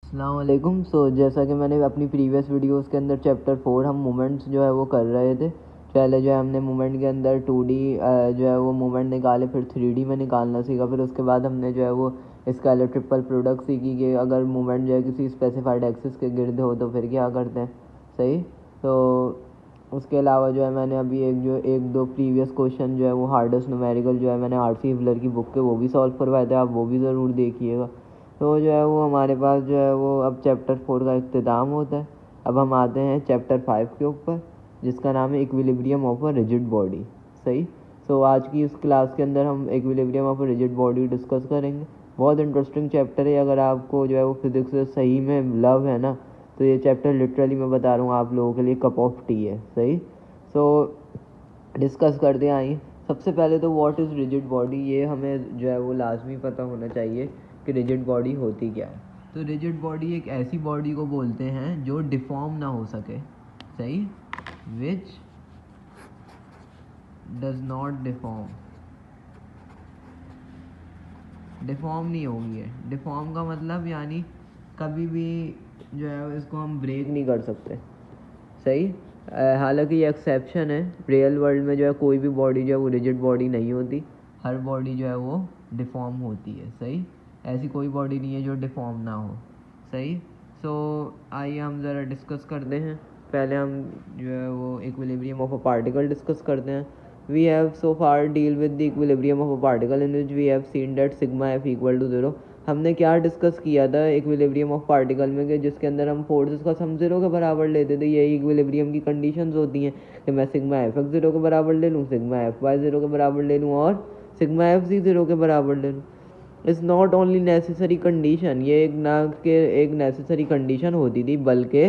अस्सलाम वालेकुम। जैसा कि मैंने अपनी प्रीवियस वीडियोस के अंदर चैप्टर 4 हम मोमेंट्स जो है वो कर रहे थे। पहले जो है हमने मोमेंट के अंदर 2D जो है वो मोमेंट निकाले, फिर 3D में निकालना सीखा, फिर उसके बाद हमने जो है वो स्केलर ट्रिपल प्रोडक्ट सीखी कि अगर मोमेंट जो है किसी स्पेसिफाइड एक्सिस के गिर्द हो तो फिर क्या करते हैं। सही। तो उसके अलावा जो है मैंने अभी एक दो प्रीवियस क्वेश्चन जो है वो हार्डेस्ट न्यूमेरिकल जो है मैंने RC हिबलर की बुक के वो भी सॉल्व करवाए थे, आप वो भी ज़रूर देखिएगा। तो जो है वो हमारे पास जो है वो अब चैप्टर 4 का इख्तिताम होता है। अब हम आते हैं चैप्टर 5 के ऊपर, जिसका नाम है equilibrium of a rigid body. सही। आज की इस क्लास के अंदर हम equilibrium of a rigid body discuss करेंगे। बहुत इंटरेस्टिंग चैप्टर है। अगर आपको जो है वो फिजिक्स से सही में लव है ना, तो ये चैप्टर लिटरली मैं बता रहा हूँ आप लोगों के लिए कप ऑफ टी है। सही। डिस्कस करते हैं। आइए, सबसे पहले तो व्हाट इज़ रिजिड बॉडी, ये हमें जो है वो लाजमी पता होना चाहिए कि रिजिड बॉडी होती क्या है। तो रिजिड बॉडी एक ऐसी बॉडी को बोलते हैं जो डिफॉर्म ना हो सके। सही। विच डज नॉट डिफॉर्म नहीं होगी है। डिफॉर्म का मतलब यानी कभी भी जो है इसको हम ब्रेक नहीं कर सकते। सही। हालांकि ये एक्सेप्शन है, रियल वर्ल्ड में जो है कोई भी बॉडी जो है वो रिजिड बॉडी नहीं होती, हर बॉडी जो है वो डिफॉर्म होती है। सही। ऐसी कोई बॉडी नहीं है जो डिफॉर्म ना हो। सही। आइए हम ज़रा डिस्कस करते हैं। पहले हम जो है वो equilibrium of a particle discuss करते हैं। We have so far deal with the equilibrium of a particle in which we have seen that sigma f equal to 0। हमने क्या डिस्कस किया था इक्विलिब्रियम ऑफ पार्टिकल में कि जिसके अंदर हम फोर्सेस का सम 0 के बराबर लेते थे। यही इक्विलिब्रियम की कंडीशंस होती हैं कि मैं सिग्मा एफ एक्स 0 के बराबर ले लूँ, सिग्मा एफ वाई 0 के बराबर ले लूँ और सिग्मा एफ जी 0 के बराबर ले लूँ। It's not only necessary condition, ये एक नेसेसरी कंडीशन होती थी, बल्कि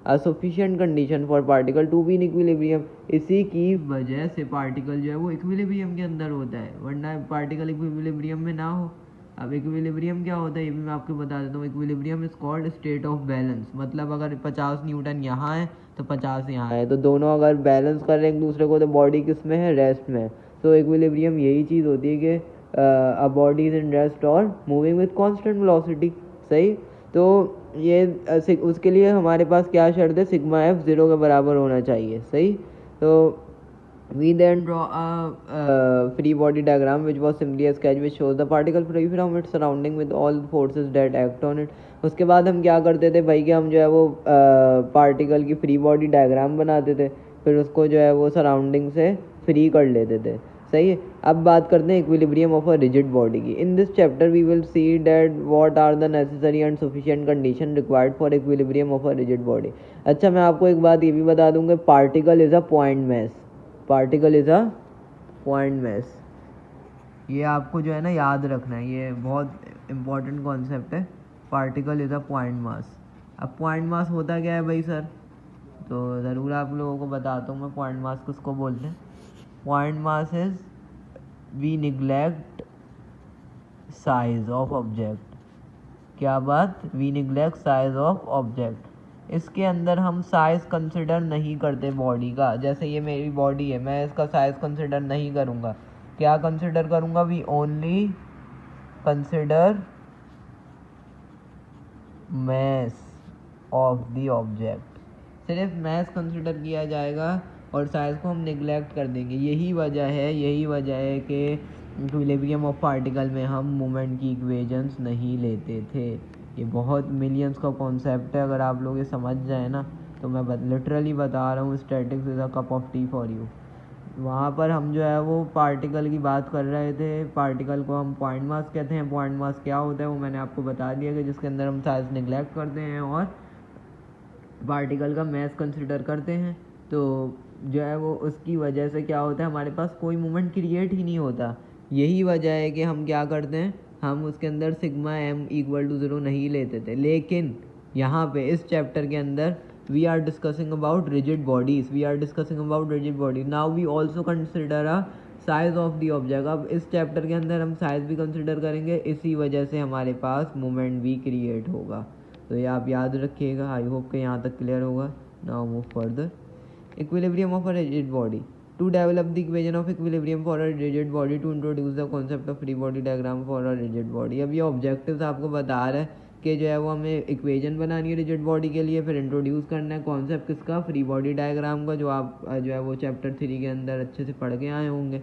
a sufficient condition for particle to be in equilibrium. इसी की वजह से पार्टिकल जो है वो इक्विलिब्रियम के अंदर होता है, वरना पार्टिकल इक्विलिब्रियम में ना हो। अब इक्विलिब्रियम क्या होता है ये भी मैं आपको बता देता हूँ। Equilibrium is called state of balance. मतलब अगर 50 न्यूटन यहाँ है तो 50 यहाँ है, तो दोनों अगर बैलेंस कर रहे हैं एक दूसरे को, तो बॉडी किस में है, रेस्ट में है। तो इक्विलिब्रियम यही चीज़ होती है कि a body is in rest और मूविंग विद कांस्टेंट वेलोसिटी। सही। तो ये उसके लिए हमारे पास क्या शर्त है, सिग्मा एफ 0 के बराबर होना चाहिए। सही। तो we then draw a free body diagram which was simply a sketch which shows the particle free from its surrounding with all forces that act on it। उसके बाद हम क्या करते थे भाई कि हम जो है वो पार्टिकल की फ्री बॉडी डायग्राम बनाते थे, फिर उसको जो है वो सराउंडिंग से फ्री कर लेते थे। सही है। अब बात करते हैं equilibrium of a rigid body की। In this chapter we will see that what are the necessary and sufficient condition required for equilibrium of a rigid body. अच्छा, मैं आपको एक बात ये भी बता दूंगा, particle is a point mass. Particle is a point mass, ये आपको जो है ना याद रखना है, ये बहुत इंपॉर्टेंट कॉन्सेप्ट है। Particle is a point mass. अब पॉइंट मास होता क्या है भाई सर, तो ज़रूर आप लोगों को बताता हूँ मैं पॉइंट मास किसको बोलते हैं। Point mass is we neglect size of object. क्या बात, we neglect size of object. इसके अंदर हम साइज कंसिडर नहीं करते बॉडी का। जैसे ये मेरी बॉडी है, मैं इसका साइज कंसिडर नहीं करूँगा। क्या कंसिडर करूँगा, we only consider mass of the object. सिर्फ मैस कंसिडर किया जाएगा और साइज को हम निगलेक्ट कर देंगे। यही वजह है कि इक्विलिब्रियम ऑफ पार्टिकल में हम मोमेंट की इक्वेशंस नहीं लेते थे। ये बहुत मिलियंस का कॉन्सेप्ट है, अगर आप लोग ये समझ जाए ना तो मैं लिटरली बता रहा हूँ, statics is a cup of T for you. वहाँ पर हम जो है वो पार्टिकल की बात कर रहे थे। पार्टिकल को हम पॉइंट मास कहते हैं। पॉइंट मास क्या होता है वो मैंने आपको बता दिया कि जिसके अंदर हम साइज निगलेक्ट करते हैं और पार्टिकल का मैस कंसिडर करते हैं। तो जो है वो उसकी वजह से क्या होता है, हमारे पास कोई मोमेंट क्रिएट ही नहीं होता। यही वजह है कि हम क्या करते हैं, हम उसके अंदर सिग्मा एम इक्वल टू 0 नहीं लेते थे। लेकिन यहाँ पे इस चैप्टर के अंदर we are discussing about rigid bodies, now we also consider a size of the object। अब इस चैप्टर के अंदर हम साइज भी कंसिडर करेंगे, इसी वजह से हमारे पास मोमेंट भी क्रिएट होगा। तो ये आप याद रखिएगा। आई होप कि यहाँ तक क्लियर होगा। Now move further. Equilibrium of a rigid body. To develop the equation of equilibrium for a rigid body, to introduce the concept of free body diagram for a rigid body. अब ये objectives आपको बता रहा है इसके जो है वो हमें इक्वेशन बनानी है रिजिड बॉडी के लिए, फिर इंट्रोड्यूस करना है कॉन्सेप्ट किसका, फ्री बॉडी डायग्राम का, जो आप जो है वो चैप्टर 3 के अंदर अच्छे से पढ़ के आए होंगे।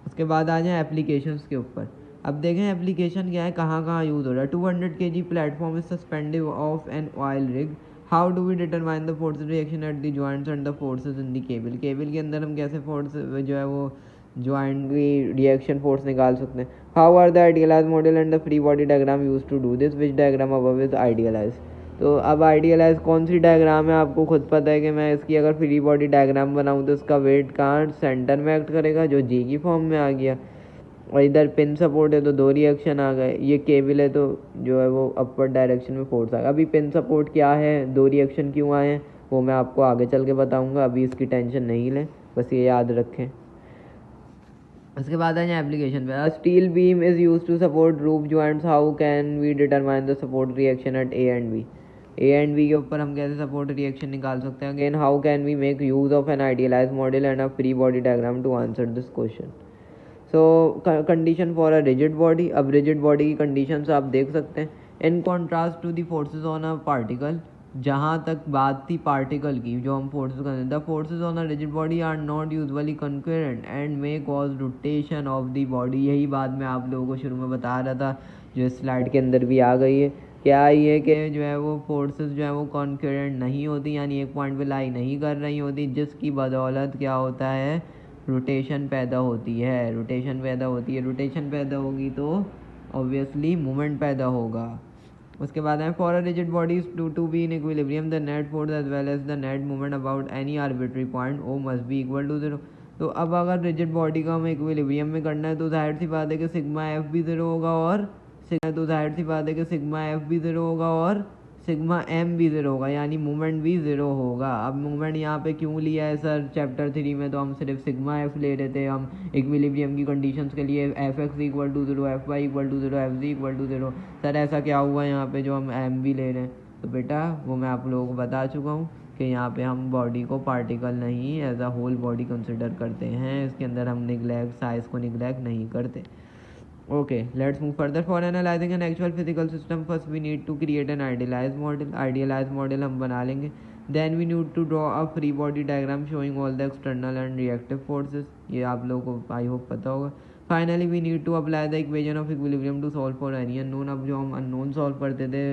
उसके बाद आ जाए एप्लीकेशंस के ऊपर। अब देखें एप्लीकेशन क्या है, कहाँ कहाँ यूज़ हो रहा है। 200 kg platform is suspended off an oil rig, how do we determine the force reaction at the joints and the forces in the cable. Cable के अंदर हम कैसे फोर्स जो है वो जॉइंट की रिएक्शन फोर्स निकाल सकते हैं। How are the idealize model and the free body diagram use to do this, which diagram above is idealize. तो अब आइडियलाइज कौन सी डायग्राम है, आपको खुद पता है कि मैं इसकी अगर फ्री बॉडी डायग्राम बनाऊँ तो इसका वेट कहाँ सेंटर में एक्ट करेगा, जो जी की फॉर्म में आ गया, और इधर पिन सपोर्ट है तो दो रिएक्शन आ गए, ये केबल है तो जो है वो अपवर्ड डायरेक्शन में फोर्स आ गया। अभी पिन सपोर्ट क्या है, दो रिएक्शन क्यों आए हैं, वो मैं आपको आगे चल के बताऊंगा, अभी इसकी टेंशन नहीं लें, बस ये याद रखें। उसके बाद है एप्लीकेशन पे, steel beam is use to support roof joints, how can we determine the support reaction at A and B. A and B के ऊपर हम कैसे सपोर्ट रिएक्शन निकाल सकते हैं। Again how can we make use of an idealize model and a free body diagram to answer this question. So condition for a rigid body, अब rigid body की condition आप देख सकते हैं। In contrast to the forces on a particle, जहाँ तक बात थी पार्टिकल की, जो हम फोर्सेज करते हैं, the forces on a rigid body are not usually concurrent and may cause rotation of the body. यही बात मैं आप लोगों को शुरू में बता रहा था, जो स्लाइड के अंदर भी आ गई है। क्या ये कि जो है वो फोर्सेस जो है वो कॉन्करेंट नहीं होती, यानी एक पॉइंट पे लाई नहीं कर रही होती, जिसकी बदौलत क्या होता है, रोटेशन पैदा होती है। रोटेशन पैदा होती है, रोटेशन पैदा होगी तो ऑब्वियसली मूवमेंट पैदा होगा। उसके बाद है for a rigid body to be in equilibrium the net force as well as the net movement about any arbitrary point O must be equal to 0। तो अब अगर रिजिड बॉडी का हमें इक्विलिब्रियम में करना है तो जाहिर सी बात है कि सिग्मा एफ भी 0 होगा, और जाहिर सी बात है कि सिग्मा एफ भी 0 होगा और सिग्मा एम भी 0 होगा, यानी मूवमेंट भी 0 होगा। अब मूवमेंट यहाँ पे क्यों लिया है सर, चैप्टर 3 में तो हम सिर्फ सिग्मा एफ ले रहे थे, हम इक्विलिब्रियम की कंडीशंस के लिए F x equal to 0, F y equal to 0, F z equal to 0। Sir ऐसा क्या हुआ यहाँ पे जो हम एम भी ले रहे हैं, तो बेटा वो मैं आप लोगों को बता चुका हूँ कि यहाँ पे हम बॉडी को पार्टिकल नहीं as a whole body consider करते हैं, इसके अंदर हम निगलेक्ट साइज को निगलेक्ट नहीं करते। Okay, let's move further. For analyzing an actual physical system, first we need to create an idealized model. Idealized model हम बना लेंगे. Then we need to draw a free body diagram showing all the external and reactive forces. ये आप लोगों को I hope पता होगा. Finally, we need to apply the equation of equilibrium to solve for any unknown. अब जो हम unknown solve करते थे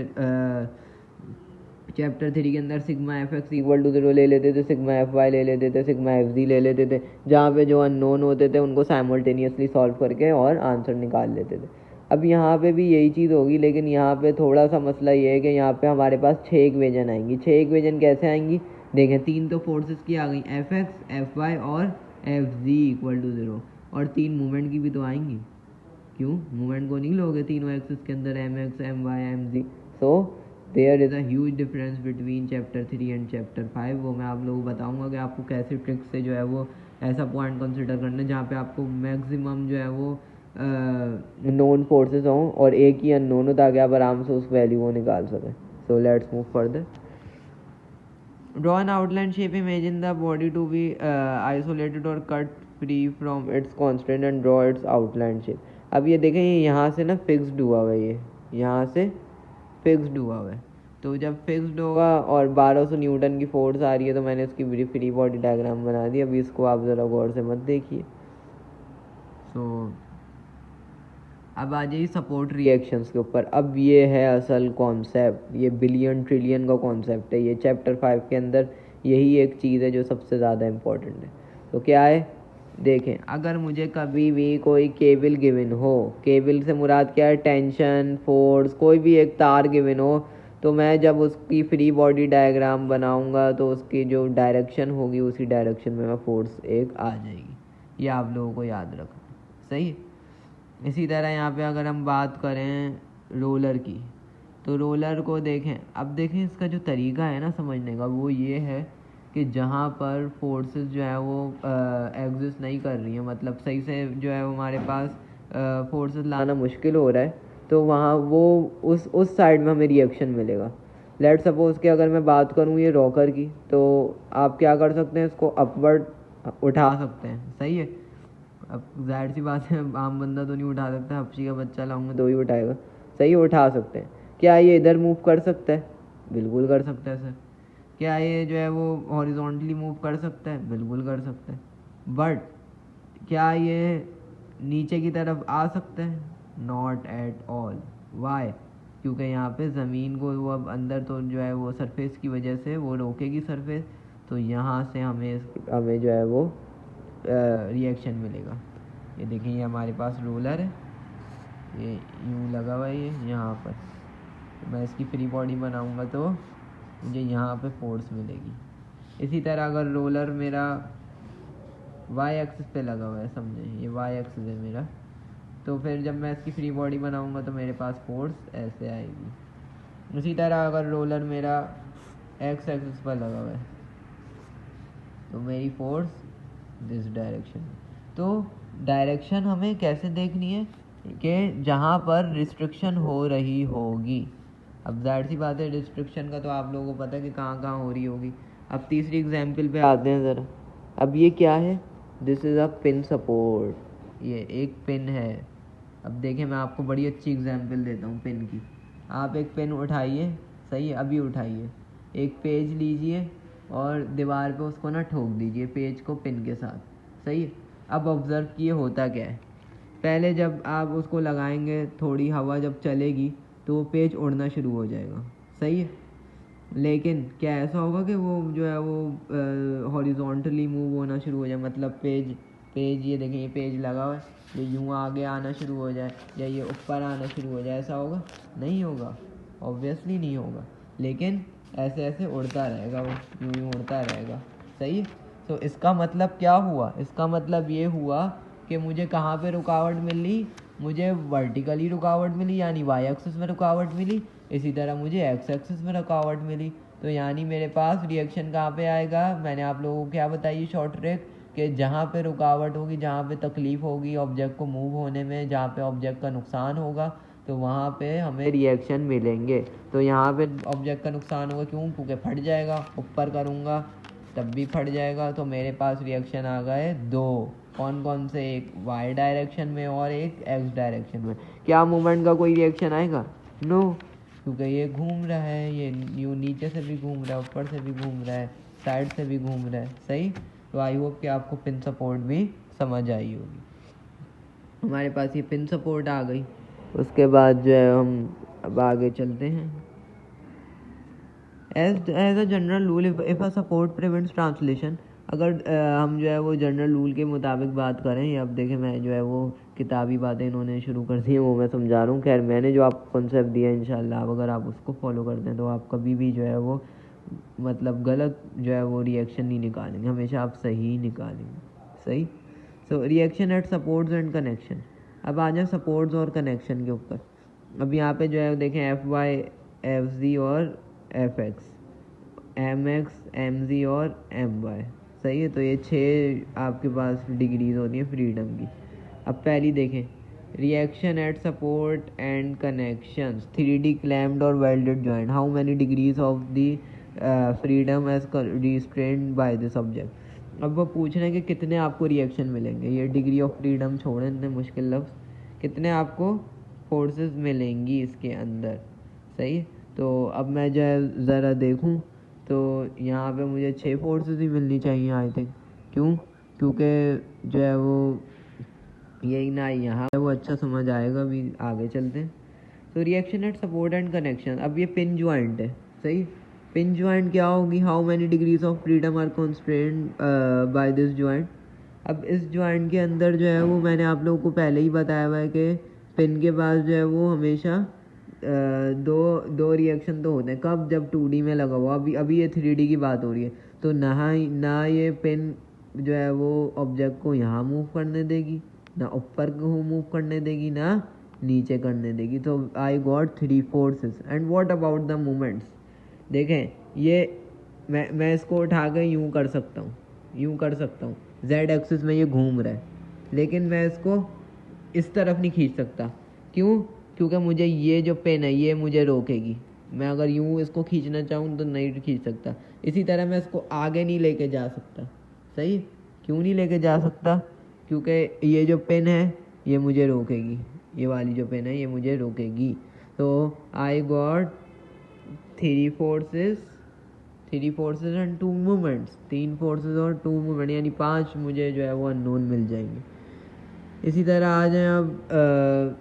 चैप्टर 3 के अंदर, sigma F x equal to 0 ले लेते थे, सिग्मा एफ वाई ले लेते थे, सिग्मा एफ जी ले लेते थे, जहाँ पे जो अननोन होते थे उनको साइमल्टेनियसली सॉल्व करके और आंसर निकाल लेते थे। अब यहाँ पे भी यही चीज़ होगी, लेकिन यहाँ पे थोड़ा सा मसला ये है कि यहाँ पे हमारे पास 6 इक्वेशन आएंगी। 6 इक्वेशन कैसे आएंगी देखें, 3 तो फोर्सेस की आ गई, एफ एक्स, एफ वाई और एफ जी इक्वल टू 0, और 3 मूवमेंट की भी तो आएंगी। क्यों, मूवमेंट को नहीं लोगे तीनों एक्सिस के अंदर, M X, M Y, M Z. So there is a huge difference between chapter 3 and chapter 5। वो मैं आप लोगों को बताऊंगा कि आपको कैसे ट्रिक से जो है वो ऐसा पॉइंट कंसिडर करना है जहाँ पे आपको मैक्सिमम जो है वो नोन फोर्सेस हों और एक ही अननोन हो, ताकि आप आराम से उस वैल्यू को निकाल सकें। So let's move further. Draw an outline shape, imagine the body to be isolated or cut free from its constraint and draw its outline shape. अब ये देखें, ये यहाँ से ना फिक्स्ड हुआ हुआ है, ये यहाँ से फिक्स्ड हुआ हुआ है, तो जब फिक्स्ड होगा और 1200 न्यूटन की फोर्स आ रही है तो मैंने इसकी फ्री बॉडी डायग्राम बना दी। अभी इसको आप ज़रा गौर से मत देखिए। अब आ जाइए सपोर्ट रिएक्शंस के ऊपर। अब ये है असल कॉन्सेप्ट, ये बिलियन ट्रिलियन का कॉन्सेप्ट है, ये चैप्टर 5 के अंदर यही एक चीज़ है जो सबसे ज़्यादा इम्पोर्टेंट है। तो क्या है देखें, अगर मुझे कभी भी कोई केबल गिवन हो, केबल से मुराद क्या है, टेंशन, फोर्स, कोई भी एक तार गिवन हो, तो मैं जब उसकी फ्री बॉडी डायग्राम बनाऊंगा तो उसकी जो डायरेक्शन होगी उसी डायरेक्शन में फोर्स एक आ जाएगी। ये आप लोगों को याद रखना, सही है। इसी तरह यहाँ पे अगर हम बात करें रोलर की, तो रोलर को देखें, अब देखें इसका जो तरीका है ना समझने का, वो ये है कि जहाँ पर फोर्सेस जो है वो एग्जिस्ट नहीं कर रही हैं, मतलब सही से जो है हमारे पास फोर्सेस लाना मुश्किल हो रहा है, तो वहाँ वो उस साइड में हमें रिएक्शन मिलेगा। लेट सपोज कि अगर मैं बात करूँ ये रॉकर की, तो आप क्या कर सकते हैं, इसको अपवर्ड उठा सकते हैं, सही है। अब जाहिर सी बात है आम बंदा तो नहीं उठा सकता, हफ्सी का बच्चा लाऊंगा तो ही उठाएगा, सही उठा सकते हैं। क्या ये इधर मूव कर सकता है? बिल्कुल कर सकता है सर। क्या ये जो है वो हॉरिजॉन्टली मूव कर सकता है? बिल्कुल कर सकता है। बट क्या ये नीचे की तरफ आ सकता है? Not at all. वाई? क्योंकि यहाँ पे ज़मीन को वो अब अंदर तो जो है वो सरफेस की वजह से वो रोकेगी सरफेस, तो यहाँ से हमें जो है वो रिएक्शन मिलेगा। ये देखिए, ये हमारे पास रोलर है, ये यूँ लगा हुआ है ये यहाँ पर। तो मैं इसकी फ्री बॉडी बनाऊँगा तो मुझे यहाँ पे फोर्स मिलेगी। इसी तरह अगर रोलर मेरा वाई एक्सिस पे लगा हुआ है, समझे, ये वाई एक्सिस है मेरा, तो फिर जब मैं इसकी फ्री बॉडी बनाऊँगा तो मेरे पास फोर्स ऐसे आएगी। उसी तरह अगर रोलर मेरा एक्स एक्सिस पर लगा हुआ है तो मेरी फोर्स दिस डायरेक्शन। तो डायरेक्शन हमें कैसे देखनी है कि जहाँ पर रिस्ट्रिक्शन हो रही होगी। अब जाहिर सी बात है, रिस्ट्रिक्शन का तो आप लोगों को पता है कि कहाँ कहाँ हो रही होगी। अब तीसरी एग्जाम्पल पे आते हैं ज़रा। अब ये क्या है? This is a pin support. ये एक पिन है। अब देखें, मैं आपको बड़ी अच्छी एग्जाम्पल देता हूँ पिन की। आप एक पिन उठाइए, सही है, अभी उठाइए, एक पेज लीजिए और दीवार पे उसको ना ठोक दीजिए पेज को पिन के साथ, सही है। अब ऑब्ज़र्व किए होता क्या है। पहले जब आप उसको लगाएंगे, थोड़ी हवा जब चलेगी तो वो पेज उड़ना शुरू हो जाएगा, सही है। लेकिन क्या ऐसा होगा कि वो जो है वो हॉरिजॉन्टली मूव होना शुरू हो जाए, मतलब पेज ये देखें, ये पेज लगा हुआ है, ये यूँ आगे आना शुरू हो जाए या ये ऊपर आना शुरू हो जाए, ऐसा होगा? नहीं होगा, ऑब्वियसली नहीं होगा। लेकिन ऐसे ऐसे उड़ता रहेगा, वो यूँ यूँ उड़ता रहेगा, सही है। तो इसका मतलब क्या हुआ? इसका मतलब ये हुआ कि मुझे कहाँ पे रुकावट मिली? मुझे वर्टिकली रुकावट मिली, यानी वाई एक्सिस में रुकावट मिली। इसी तरह मुझे एक्स एक्सिस में रुकावट मिली। तो यानी मेरे पास रिएक्शन कहाँ पे आएगा? मैंने आप लोगों को क्या बताई शॉर्ट ट्रिक, कि जहाँ पे रुकावट होगी, जहाँ पे तकलीफ़ होगी ऑब्जेक्ट को मूव होने में, जहाँ पे ऑब्जेक्ट का नुकसान होगा, तो वहाँ पे हमें रिएक्शन मिलेंगे। तो यहाँ पे ऑब्जेक्ट का नुकसान होगा, क्यों? क्योंकि फट जाएगा। ऊपर करूँगा तब भी फट जाएगा। तो मेरे पास रिएक्शन आ गए दो। कौन कौन से? एक वाई डायरेक्शन में और एक एक्स डायरेक्शन में। क्या मूवमेंट का कोई रिएक्शन आएगा? नो, क्योंकि ये घूम रहा है, ये यूँ नीचे से भी घूम रहा है, ऊपर से भी घूम रहा है, साइड से भी घूम रहा है, सही। तो आई होप कि आपको पिन सपोर्ट भी समझ आई होगी। हमारे पास ये पिन सपोर्ट आ गई। उसके बाद जो है हम अब आगे चलते हैं। As a general rule, if a support prevents translation, अगर हम जो है वो जनरल रूल के मुताबिक बात करें, अब देखें मैं जो है वो किताबी बातें इन्होंने शुरू कर दी हैं, वो मैं समझा रहा हूँ। खैर, मैंने जो आपको कॉन्सेप्ट दिया है, इंशाल्लाह अगर आप उसको फॉलो करते हैं तो आप कभी भी जो है वो मतलब गलत जो है वो रिएक्शन नहीं निकालेंगे, हमेशा आप सही निकालेंगे, सही। So reaction at supports and connection. अब आ जाए सपोर्ट्स और कनेक्शन के ऊपर। अब यहाँ पे जो है देखें एफ वाई, एफ जी और F X, M X, M Z और एम वाई, सही है। तो ये 6 आपके पास डिग्रीज होती हैं फ्रीडम की। अब पहली देखें, reaction at support and connections, 3D clamped और welded joint, how many degrees of the freedom as restrained by the subject. अब वो पूछ रहे हैं कि कितने आपको रिएक्शन मिलेंगे। ये डिग्री ऑफ फ्रीडम छोड़ें, इतने मुश्किल लफ्ज़। कितने आपको फोर्सेस मिलेंगी इसके अंदर, सही। तो अब मैं जो है ज़रा देखूं तो यहाँ पे मुझे 6 फोर्सेस ही मिलनी चाहिए आई थिंक। क्यों? क्योंकि जो है वो यही ना यहाँ वो अच्छा समझ आएगा भी। आगे चलते हैं। तो reaction at support and connection, अब ये पिन ज्वाइंट है, सही। पिन ज्वाइंट क्या होगी? How many degrees of freedom are constrained by this joint. अब इस ज्वाइंट के अंदर जो है वो मैंने आप लोगों को पहले ही बताया हुआ है कि पिन के पास जो है वो हमेशा दो रिएक्शन तो होते हैं। कब? जब 2D में लगा हुआ। अभी ये 3D की बात हो रही है। तो ना ये पिन जो है वो ऑब्जेक्ट को यहाँ मूव करने देगी, ना ऊपर को मूव करने देगी, ना नीचे करने देगी। तो I got 3 forces. And what about the moments? देखें, ये मैं इसको उठा कर यूँ कर सकता हूँ, यूँ कर सकता हूँ, जेड एक्सिस में ये घूम रहा है, लेकिन मैं इसको इस तरफ नहीं खींच सकता। क्यों? क्योंकि मुझे ये जो पेन है ये मुझे रोकेगी। मैं अगर यूँ इसको खींचना चाहूँ तो नहीं खींच सकता। इसी तरह मैं इसको आगे नहीं लेके जा सकता, सही। क्यों नहीं लेके जा सकता? क्योंकि ये जो पेन है ये मुझे रोकेगी, ये वाली जो पेन है ये मुझे रोकेगी। तो तो I got three forces and two movements, 3 forces और 2 मूवमेंट, यानी 5 मुझे जो है वो अननोन मिल जाएंगे। इसी तरह आ जाए अब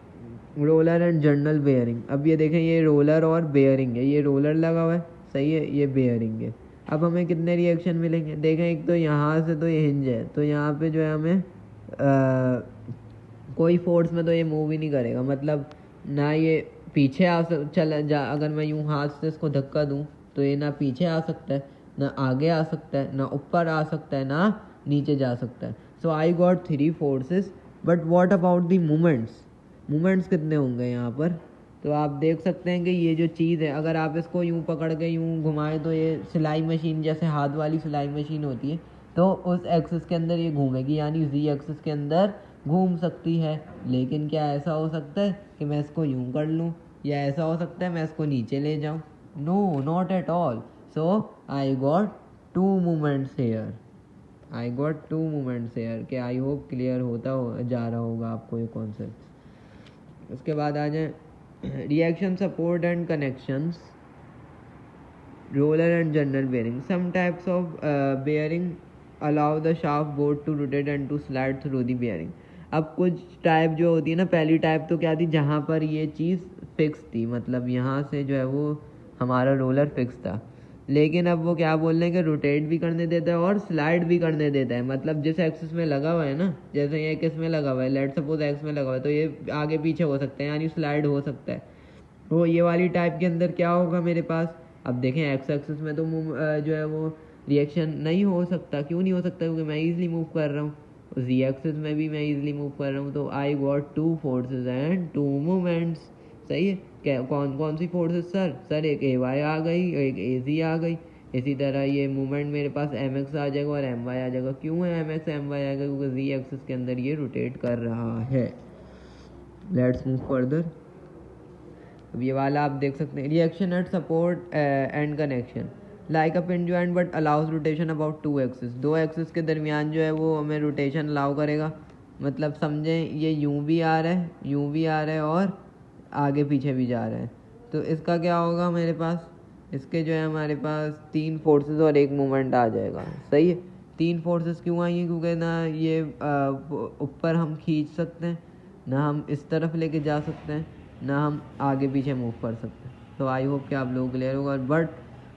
रोलर एंड जनरल बेयरिंग। अब ये देखें, ये रोलर और बेयरिंग है, ये रोलर लगा हुआ है, सही है, ये बेयरिंग है। अब हमें कितने रिएक्शन मिलेंगे, देखें, एक तो यहाँ से तो ये हिंज है, तो यहाँ पे जो है हमें कोई फोर्स में तो ये मूव ही नहीं करेगा, मतलब ना ये पीछे चला जा, अगर मैं यूँ हाथ से इसको धक्का दूँ तो ये ना पीछे आ सकता है, ना आगे आ सकता है, ना ऊपर आ सकता है, ना नीचे जा सकता है। So I got 3 forces, but what about the movements कितने होंगे यहाँ पर? तो आप देख सकते हैं कि ये जो चीज़ है, अगर आप इसको यूँ पकड़ के यूँ घुमाएं तो ये सिलाई मशीन, जैसे हाथ वाली सिलाई मशीन होती है, तो उस एक्सिस के अंदर ये घूमेगी, यानी जी एक्सिस के अंदर घूम सकती है। लेकिन क्या ऐसा हो सकता है कि मैं इसको यूँ कर लूँ, या ऐसा हो सकता है मैं इसको नीचे ले जाऊँ? No, not at all. So I got 2 movements here, कि आई होप क्लियर जा रहा होगा आपको ये कॉन्सेप्ट। उसके बाद आ जाए reaction support and connections, roller and general bearing. Some types of bearing allow the shaft board to rotate and to slide through the bearing. अब कुछ टाइप जो होती है ना, पहली टाइप तो क्या थी, जहाँ पर ये चीज़ फिक्स थी, मतलब यहाँ से जो है वो हमारा रोलर फिक्स था। लेकिन अब वो क्या बोल रहे हैं कि रोटेट भी करने देता है और स्लाइड भी करने देता है, मतलब जिस एक्सिस में लगा हुआ है ना, जैसे ये किस में लगा हुआ है, लेट सपोज एक्स में लगा हुआ है, तो ये आगे पीछे हो सकता है, यानी स्लाइड हो सकता है। तो ये वाली टाइप के अंदर क्या होगा मेरे पास, अब देखें एक्स एक्सिस में तो जो है वो रिएक्शन नहीं हो सकता। क्यों नहीं हो सकता? क्योंकि मैं ईजिली मूव कर रहा हूँ, और जी एक्सिस में भी मैं ईजिली मूव कर रहा हूँ। तो I got 2 forces and 2 movements. सही है। क्या कौन कौन सी फोर्सेस सर एक ए वाई आ गई, एक ए जी आ गई। इसी तरह ये मूवमेंट मेरे पास एम एक्स आ जाएगा और एम वाई आ जाएगा। क्यों है एम एक्स एम वाई आएगा? क्योंकि जी एक्सिस के अंदर ये रोटेट कर रहा है। Let's move further. अब ये वाला आप देख सकते हैं, reaction at support and connection like a pin joint but allows rotation about 2 axis. 2 axis के दरमियान जो है वो हमें रोटेशन अलाउ करेगा। मतलब समझें, ये यूँ भी आ रहा है, यूँ भी आ रहा है और आगे पीछे भी जा रहा है। तो इसका क्या होगा मेरे पास, इसके जो है हमारे पास 3 फोर्सेस और 1 मूवमेंट आ जाएगा। सही है। 3 फोर्सेस क्यों आई हैं? क्योंकि ना ये ऊपर हम खींच सकते हैं, ना हम इस तरफ लेके जा सकते हैं, ना हम आगे पीछे मूव कर सकते हैं। तो आई होप कि आप लोगों को क्लियर होगा। बट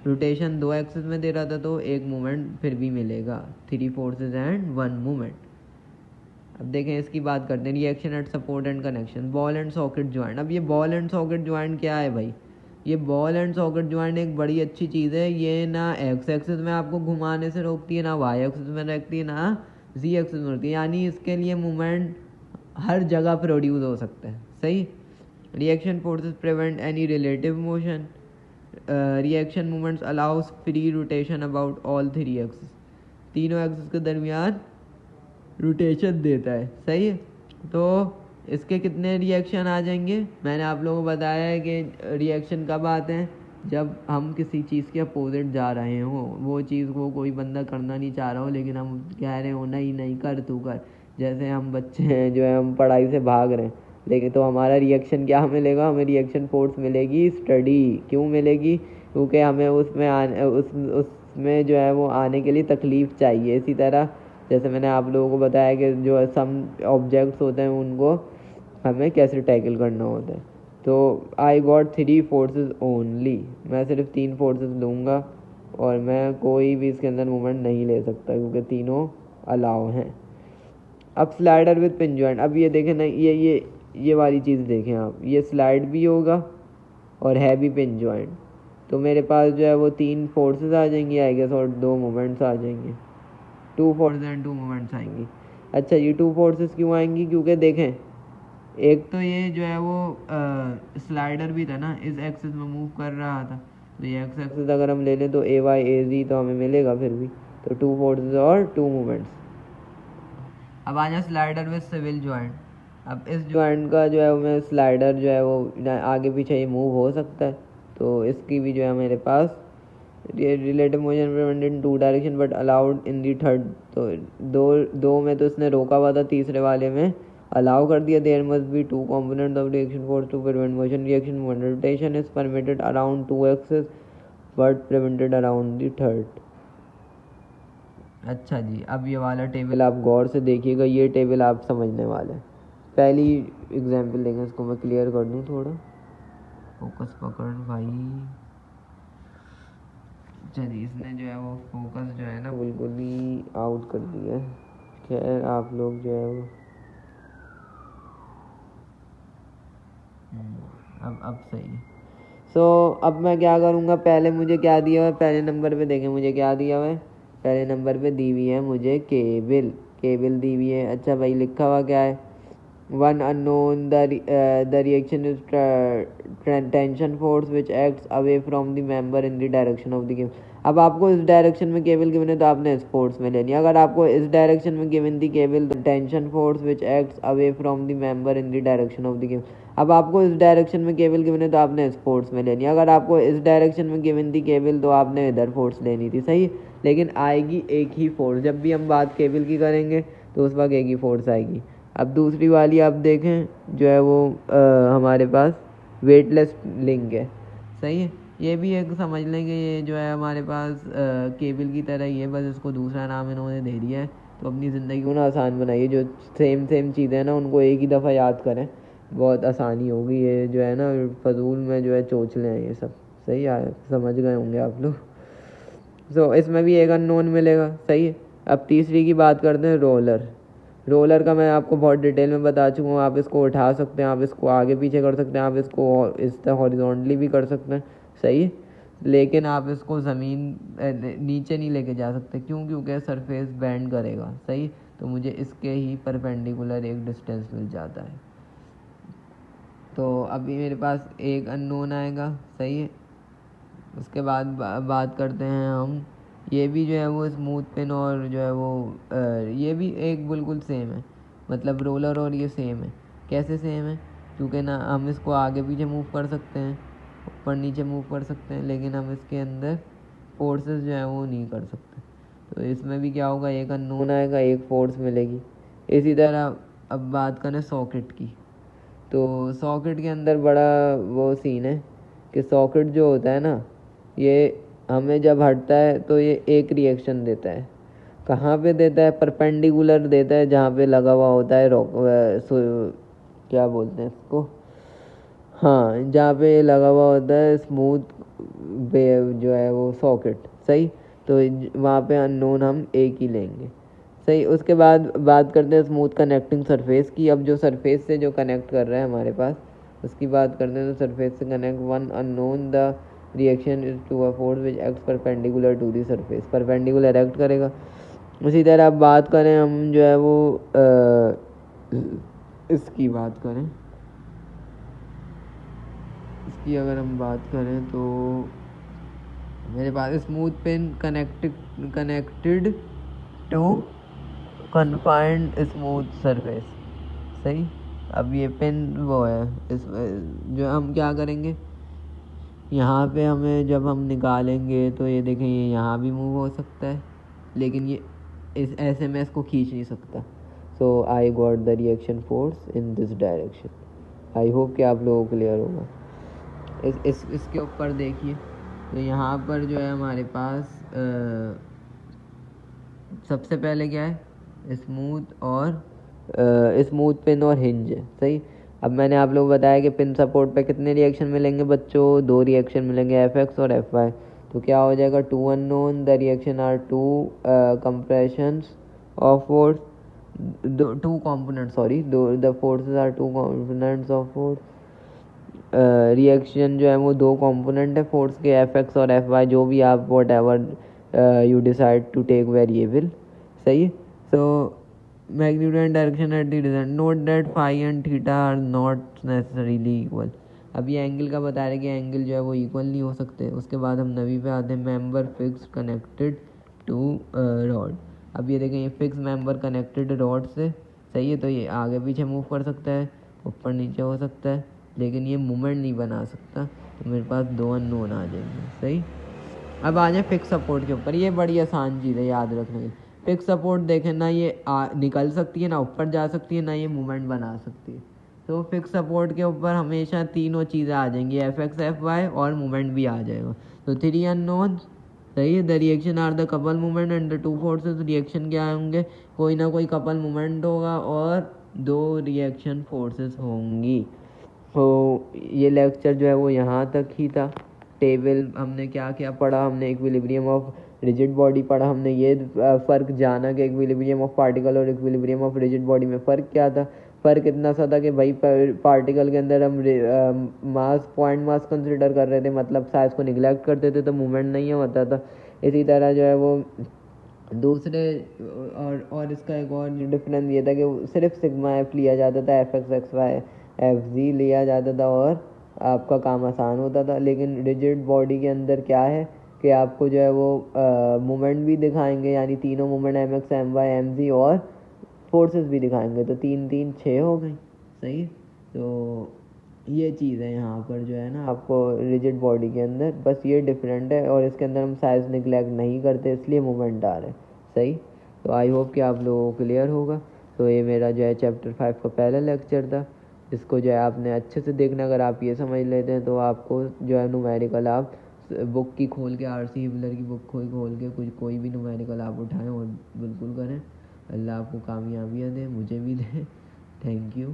रोटेशन 2 एक्सिस में दे रहा था तो 1 मूवमेंट फिर भी मिलेगा। 3 फोर्सेस एंड 1 मूवमेंट। अब देखें, इसकी बात करते हैं, reaction at support and connection, ball and socket joint. अब ये बॉल एंड सॉकेट ज्वाइंट क्या है भाई? ये बॉल एंड सॉकेट ज्वाइंट एक बड़ी अच्छी चीज़ है। ये ना एक्स एक्सिस में आपको घुमाने से रोकती है, ना वाई एक्सिस में रोकती है, ना जी एक्सिस में रोकती है, यानी इसके लिए मूवमेंट हर जगह प्रोड्यूस हो सकता है। सही। Reaction forces prevent any relative motion. Reaction movements allow us free rotation about all 3 axis. तीनों एक्सिस के दरमियान रोटेशन देता है। सही है। तो इसके कितने रिएक्शन आ जाएंगे? मैंने आप लोगों को बताया है कि रिएक्शन कब आते हैं, जब हम किसी चीज़ के अपोजिट जा रहे हों। वो चीज़ को कोई बंदा करना नहीं चाह रहा हो, लेकिन हम कह रहे हो नहीं नहीं कर तू कर। जैसे हम बच्चे हैं जो है, हम पढ़ाई से भाग रहे हैं, लेकिन तो हमारा रिएक्शन क्या मिलेगा? हमें रिएक्शन फोर्स मिलेगी स्टडी। क्यों मिलेगी? क्योंकि हमें उसमें जो है वो आने के लिए तकलीफ़ चाहिए। इसी तरह जैसे मैंने आप लोगों को बताया कि जो सम ऑब्जेक्ट्स होते हैं उनको हमें कैसे टैकल करना होता है। तो आई गॉट 3 फोर्सेस ओनली। मैं सिर्फ 3 फोर्सेस लूँगा और मैं कोई भी इसके अंदर मूवमेंट नहीं ले सकता, क्योंकि तीनों अलाउ हैं। अब स्लाइडर विद पिन जॉइंट। अब ये देखें ना, ये वाली चीज़ देखें आप, ये स्लाइड भी होगा और है भी पिन जॉइंट। तो मेरे पास जो है वो 3 फोर्सेस आ जाएंगी आई गेस, और 2 मूवमेंट्स आ जाएंगे। 2 फोर्सेस एंड 2 मूवमेंट्स आएंगी। अच्छा, ये 2 फोर्सेस क्यों आएंगी? क्योंकि देखें, एक तो ये जो है वो स्लाइडर भी था ना, इस एक्सिस में मूव कर रहा था। तो ये एक्स एक्सिस अगर हम ले लें तो ए वाई ए जी तो हमें मिलेगा फिर भी। तो 2 फोर्सेस और 2 मूवमेंट्स। अब आ जाए स्लाइडर विद सिविल जॉइंट। अब इस जॉइंट का जो है मैं स्लाइडर जो है वो आगे पीछे ये मूव हो सकता है। तो इसकी भी जो है मेरे पास relative motion prevented in 2 direction but allowed in the third. तो दो में तो इसने रोका हुआ था, तीसरे वाले में अलाउ कर दिया there must be two component of reaction force to prevent motion reaction rotation is permitted around two axes but prevented around the third. अच्छा जी, अब ये वाला टेबल आप गौर से देखिएगा, ये टेबल आप समझने वाले हैं। पहली एग्जाम्पल देंगे, इसको मैं क्लियर कर दूँ थोड़ा, फोकस पकड़ भाई। चलिए, इसने जो है वो फोकस जो है ना बिल्कुल ही आउट कर दिया है। खैर आप लोग जो है वो अब सही है। अब मैं क्या करूँगा, पहले मुझे क्या दिया हुआ है, पहले नंबर पे देखें मुझे क्या दिया हुआ है। पहले नंबर पे दी हुई है मुझे केबल दी हुई है। अच्छा भाई, लिखा हुआ क्या है, one unknown the reaction is tension force which acts away from the member in the direction of the cable. अब आपको इस डायरेक्शन में केबल गिवन है तो आपने इस फोर्स में लेनी है। अगर आपको इस डायरेक्शन में given the cable tension force which acts away from the member in the direction of the cable. अब आपको इस डायरेक्शन में केबल गिवन है तो आपने इस फोर्स में लेनी है। अगर आपको इस डायरेक्शन में गिवन थी केबल तो आपने इधर फोर्स लेनी थी, सही। लेकिन आएगी एक ही फोर्स, जब भी हम बात केबल की करेंगे तो उस वक्त एक ही फोर्स आएगी। अब दूसरी वाली आप देखें जो है वो हमारे पास वेटलेस लिंक है, सही है। ये भी एक समझ लेंगे, ये जो है हमारे पास केबल की तरह ही है, बस इसको दूसरा नाम इन्होंने दे दिया है। तो अपनी ज़िंदगी को ना आसान बनाइए, जो सेम चीज़ें हैं ना उनको एक ही दफ़ा याद करें, बहुत आसानी होगी। ये जो है ना फजूल में जो है चोचले हैं ये सब, सही है, समझ गए होंगे आप लोग। इसमें भी एक अननोन मिलेगा, सही है। अब तीसरी की बात करते हैं, रोलर का मैं आपको बहुत डिटेल में बता चुका हूँ। आप इसको उठा सकते हैं, आप इसको आगे पीछे कर सकते हैं, आप इसको इस तरह हॉरिजॉन्टली भी कर सकते हैं, सही है। लेकिन आप इसको ज़मीन नीचे नहीं लेके जा सकते, क्यों? क्योंकि सरफेस बेंड करेगा, सही। तो मुझे इसके ही परपेंडिकुलर एक डिस्टेंस मिल जाता है। तो अभी मेरे पास एक अननोन आएगा, सही है। उसके बाद बात करते हैं हम, ये भी जो है वो स्मूथ पिन और जो है वो ये भी एक बिल्कुल सेम है, मतलब रोलर और ये सेम है। कैसे सेम है? क्योंकि ना हम इसको आगे पीछे मूव कर सकते हैं, ऊपर नीचे मूव कर सकते हैं, लेकिन हम इसके अंदर फोर्सेस जो है वो नहीं कर सकते। तो इसमें भी क्या होगा, एक अननोन आएगा, एक फोर्स मिलेगी। इसी तरह अब बात करें सॉकेट की, तो सॉकेट के अंदर बड़ा वो सीन है कि सॉकेट जो होता है ना, ये हमें जब हटता है तो ये एक रिएक्शन देता है। कहाँ पे देता है? परपेंडिकुलर देता है, जहाँ पे लगा हुआ होता है क्या बोलते हैं इसको, हाँ, जहाँ पे लगा हुआ होता है स्मूथ जो है वो सॉकेट, सही। तो वहाँ पे अननोन हम एक ही लेंगे, सही। उसके बाद बात करते हैं स्मूथ कनेक्टिंग सरफेस की। अब जो सरफेस से जो कनेक्ट कर रहा है हमारे पास, उसकी बात करते हैं। तो सरफेस से connect one unknown the reaction is to a force which acts perpendicular to the surface, perpendicular act करेगा। उसी तरह अब बात करें हम जो है वो इसकी बात करें, इसकी अगर हम बात करें तो मेरे पास smooth pin connected to confined smooth surface, सही। अब ये पिन वो है, इस जो हम क्या करेंगे, यहाँ पे हमें जब हम निकालेंगे तो ये देखें, ये यहाँ भी मूव हो सकता है, लेकिन ये इस ऐसे में इसको खींच नहीं सकता। So I got the reaction force in this direction. I hope कि आप लोगों को क्लियर होगा। इसके ऊपर देखिए, तो यहाँ पर जो है हमारे पास सबसे पहले क्या है, स्मूथ और स्मूथ पिन और हिंज है, सही। अब मैंने आप लोग बताया कि पिन सपोर्ट पे कितने रिएक्शन मिलेंगे बच्चों, 2 रिएक्शन मिलेंगे, एफ और एफ वाई। तो क्या हो जाएगा, two unknown the reaction are two compressions of force, two component, sorry, the forces are two components of force. Reaction जो है वो 2 कंपोनेंट है फोर्स के, एफ और एफ वाई, जो भी आप whatever you decide to take variable, सही। So magnitude and direction at the design. Note that phi and theta are not necessarily equal. अब ये एंगल का बता रहे कि एंगल जो है वो इक्वल नहीं हो सकते। उसके बाद हम नवी पे आते हैं, member fix connected to rod. अब ये देखें, ये फिक्स मेंबर कनेक्टेड रॉड से, सही है। तो ये आगे पीछे मूव कर सकता है, ऊपर नीचे हो सकता है, लेकिन ये मूवमेंट नहीं बना सकता। तो मेरे पास 2 अननोन आ जाएंगे, सही। अब आ जाए फिक्स सपोर्ट के ऊपर, ये बड़ी आसान चीज़ है याद रखने की। फिक्स सपोर्ट देखें ना, ये निकल सकती है, ना ऊपर जा सकती है, ना ये मूवमेंट बना सकती है। तो फिक्स सपोर्ट के ऊपर हमेशा तीनों चीज़ें आ जाएंगी, एफ एक्स एफ वाई और मूवमेंट भी आ जाएगा। तो 3 अननोन, सही है। The reaction are the couple movement and the 2 forces. Reaction क्या होंगे, कोई ना कोई कपल मूवमेंट होगा और 2 रिएक्शन फोर्सेस होंगी। तो ये लेक्चर जो है वो यहाँ तक ही था। टेबल हमने क्या क्या पढ़ा, हमने इक्विलिब्रियम ऑफ रिजिड बॉडी पढ़ा, हमने ये फ़र्क जाना कि इक्विलिब्रियम ऑफ पार्टिकल और इक्विलिब्रियम ऑफ रिजिड बॉडी में फ़र्क क्या था। फ़र्क इतना सा था कि भाई पार्टिकल के अंदर हम मास पॉइंट मास कंसिडर कर रहे थे, मतलब साइज को निगलेक्ट करते थे तो मूवमेंट नहीं होता था। इसी तरह जो है वो दूसरे और इसका एक और डिफरेंस ये था कि सिर्फ सिग्मा एफ लिया जाता था, F X X Y F Z लिया जाता था और आपका काम आसान होता था। लेकिन रिजिड बॉडी के अंदर क्या है कि आपको जो है वो मूवमेंट भी दिखाएंगे, यानी तीनों movement M X M Y M Z और फोर्सेस भी दिखाएंगे। तो 3 3 6 हो गई, सही। तो ये चीज़ है यहाँ पर जो है ना आपको रिजिड बॉडी के अंदर, बस ये डिफरेंट है। और इसके अंदर हम साइज निगलेक्ट नहीं करते, इसलिए मूवमेंट आ रहे हैं, सही। तो आई होप कि आप लोगों को क्लियर होगा। तो ये मेरा जो है चैप्टर 5 का पहला लेक्चर था। इसको जो है आपने अच्छे से देखना, अगर आप ये समझ लेते हैं तो आपको जो है न्यूमेरिकल आप बुक की खोल के, आर सी हिबलर की बुक खोल के कुछ कोई भी न्यूमेरिकल आप उठाएं और बिल्कुल करें। अल्लाह आपको कामयाबियाँ दे, मुझे भी दे। Thank you.